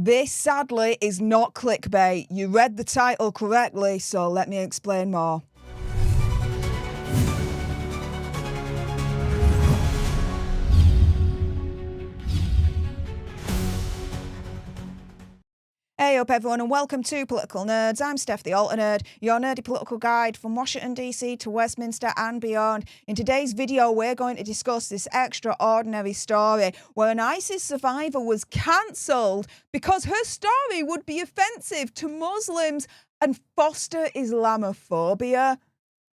This, sadly, is not clickbait. You read the title correctly, so let me explain more. Hey up everyone and welcome to Political Nerds. I'm Steph the Alter Nerd, your nerdy political guide from Washington DC to Westminster and beyond. In today's video we're going to discuss this extraordinary story where an ISIS survivor was cancelled because her story would be offensive to Muslims and foster Islamophobia.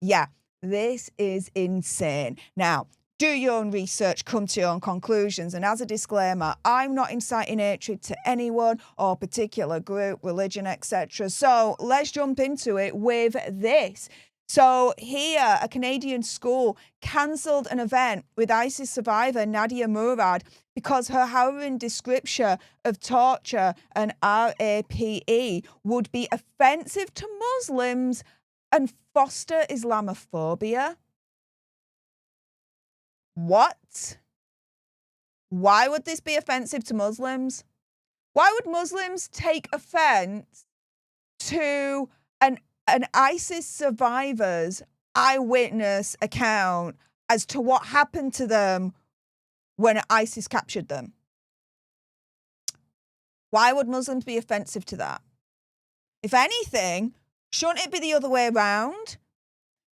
Yeah, this is insane. Now, do your own research, come to your own conclusions. And as a disclaimer, I'm not inciting hatred to anyone or particular group, religion, etc. So let's jump into it with this. So here, a Canadian school cancelled an event with ISIS survivor Nadia Murad because her harrowing description of torture and RAPE would be offensive to Muslims and foster Islamophobia. What? Why would this be offensive to Muslims? Why would Muslims take offense to an ISIS survivor's eyewitness account as to what happened to them when ISIS captured them? Why would Muslims be offensive to that? If anything, shouldn't it be the other way around?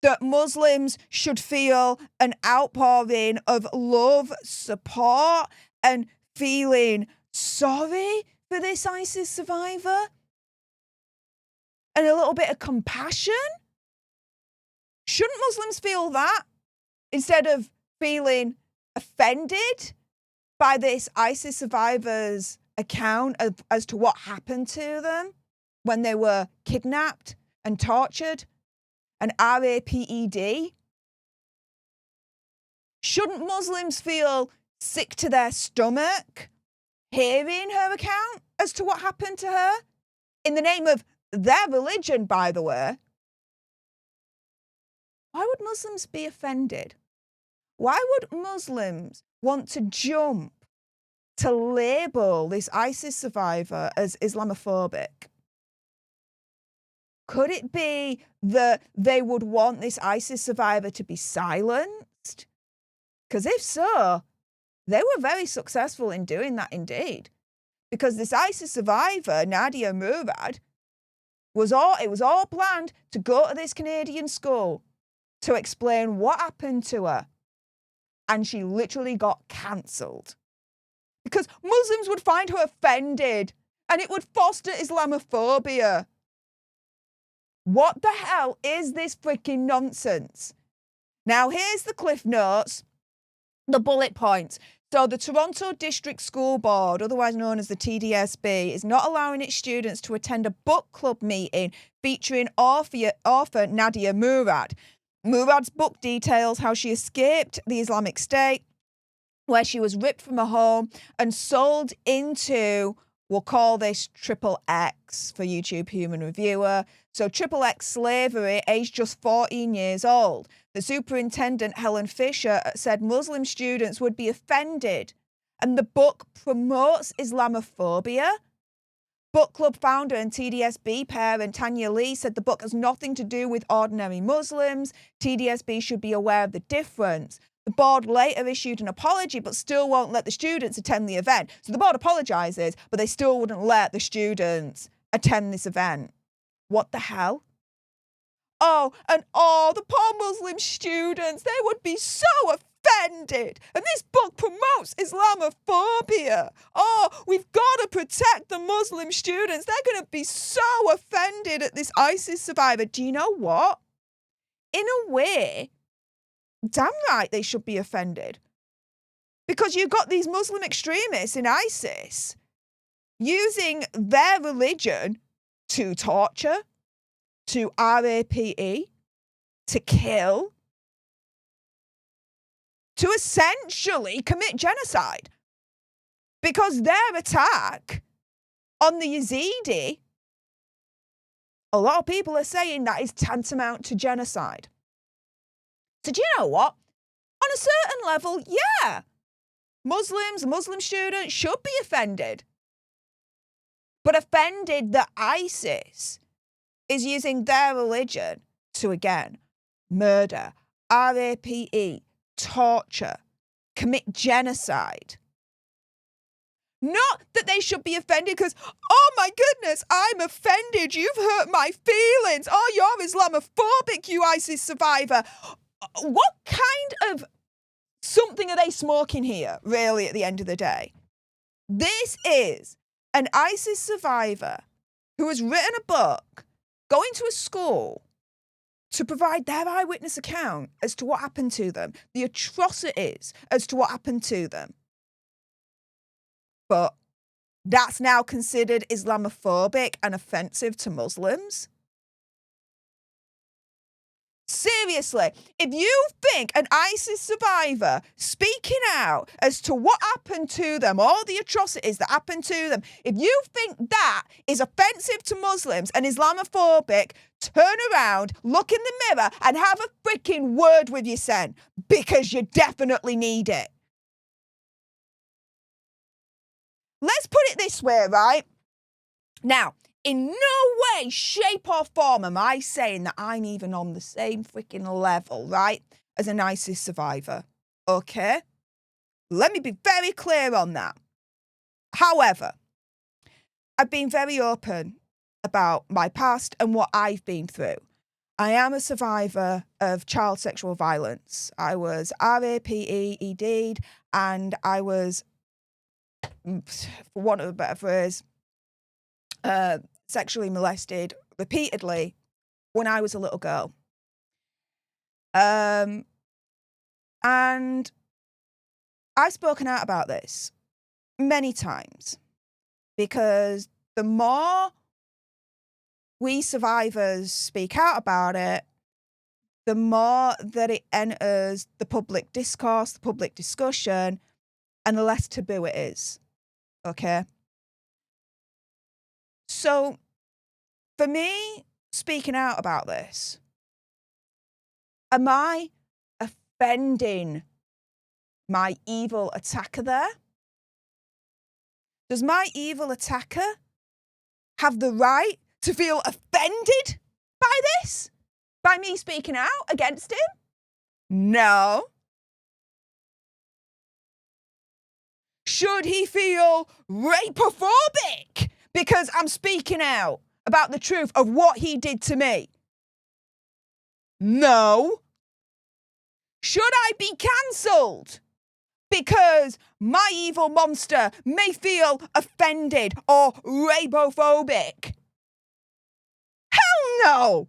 That Muslims should feel an outpouring of love, support, and feeling sorry for this ISIS survivor? And a little bit of compassion? Shouldn't Muslims feel that instead of feeling offended by this ISIS survivor's account as to what happened to them when they were kidnapped and tortured? And RAPED? Shouldn't Muslims feel sick to their stomach hearing her account as to what happened to her? In the name of their religion, by the way. Why would Muslims be offended? Why would Muslims want to jump to label this ISIS survivor as Islamophobic? Could it be that they would want this ISIS survivor to be silenced? Because if so, they were very successful in doing that indeed. Because this ISIS survivor, Nadia Murad, it was all planned to go to this Canadian school to explain what happened to her. And she literally got cancelled. Because Muslims would find her offended and it would foster Islamophobia. What the hell is this freaking nonsense? Now, here's the cliff notes, the bullet points. So the Toronto District School Board, otherwise known as the TDSB, is not allowing its students to attend a book club meeting featuring author Nadia Murad. Murad's book details how she escaped the Islamic State, where she was ripped from her home and sold into, we'll call this XXX for YouTube Human Reviewer. So XXX slavery, aged just 14 years old. The superintendent, Helen Fisher, said Muslim students would be offended and the book promotes Islamophobia. Book club founder and TDSB parent Tanya Lee said the book has nothing to do with ordinary Muslims. TDSB should be aware of the difference. The board later issued an apology, but still won't let the students attend the event. So the board apologises, but they still wouldn't let the students attend this event. What the hell? Oh, and the poor Muslim students, they would be so offended. And this book promotes Islamophobia. Oh, we've got to protect the Muslim students. They're going to be so offended at this ISIS survivor. Do you know what? In a way, damn right they should be offended. Because you've got these Muslim extremists in ISIS using their religion to torture, to RAPE, to kill, to essentially commit genocide. Because their attack on the Yazidi, a lot of people are saying that is tantamount to genocide. So do you know what? On a certain level, yeah, Muslim students should be offended. but offended that ISIS is using their religion to, again, murder, rape, torture, commit genocide. Not that they should be offended because, oh my goodness, I'm offended, you've hurt my feelings, oh, you're Islamophobic, you ISIS survivor. What kind of something are they smoking here, really, at the end of the day? This is an ISIS survivor who has written a book, going to a school to provide their eyewitness account as to what happened to them, the atrocities as to what happened to them. But that's now considered Islamophobic and offensive to Muslims? Seriously, if you think an ISIS survivor speaking out as to what happened to them, all the atrocities that happened to them, if you think that is offensive to Muslims and Islamophobic, turn around, look in the mirror and have a freaking word with your son, because you definitely need it. Let's put it this way, right? Now, in no way, shape or form am I saying that I'm even on the same freaking level, right, as an ISIS survivor, okay? Let me be very clear on that. However, I've been very open about my past and what I've been through. I am a survivor of child sexual violence. I was RAPE, and I was, for want of a better phrase, sexually molested repeatedly when I was a little girl. And I've spoken out about this many times because the more we survivors speak out about it, the more that it enters the public discourse, the public discussion, and the less taboo it is. Okay? So, for me, speaking out about this, am I offending my evil attacker there? Does my evil attacker have the right to feel offended by this? By me speaking out against him? No. Should he feel rapophobic because I'm speaking out about the truth of what he did to me? No. Should I be cancelled because my evil monster may feel offended or rapophobic? Hell no.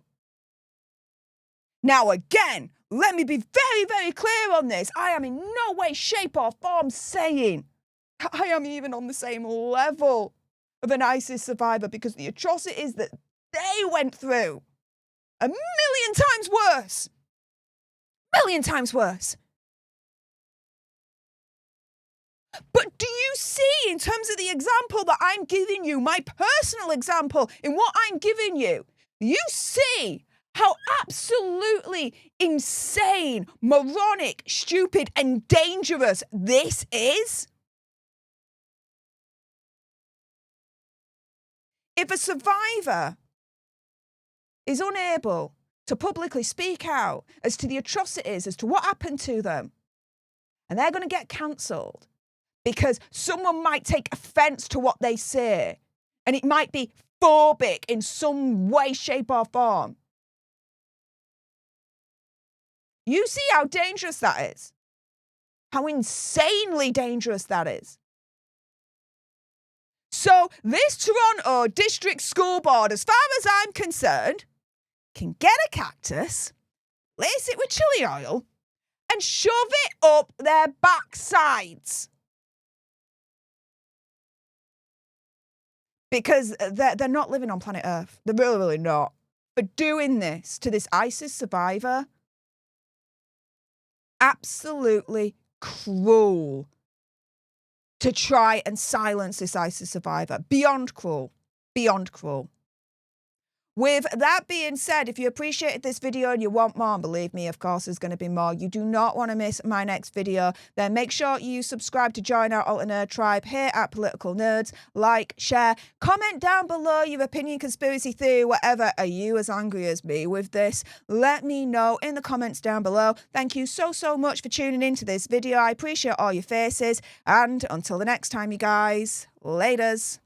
Now again, let me be very, very clear on this. I am in no way, shape or form saying I am even on the same level of an ISIS survivor, because the atrocities that they went through are a million times worse. Million times worse. But do you see, in terms of the example that I'm giving you, my personal example in what I'm giving you, you see how absolutely insane, moronic, stupid, and dangerous this is? If a survivor is unable to publicly speak out as to the atrocities, as to what happened to them, and they're going to get cancelled because someone might take offence to what they say, and it might be phobic in some way, shape or form. You see how dangerous that is? How insanely dangerous that is? So this Toronto District School Board, as far as I'm concerned, can get a cactus, lace it with chili oil, and shove it up their backsides. Because they're not living on planet Earth. They're really, really not. But doing this to this ISIS survivor, absolutely cruel to try and silence this ISIS survivor. Beyond cruel. Beyond cruel. With that being said, if you appreciated this video and you want more, and believe me, of course, there's going to be more, you do not want to miss my next video, then make sure you subscribe to join our Alternate tribe here at Political Nerds. Like, share, comment down below your opinion, conspiracy theory, whatever. Are you as angry as me with this? Let me know in the comments down below. Thank you so much for tuning into this video. I appreciate all your faces. And until the next time, you guys, laters.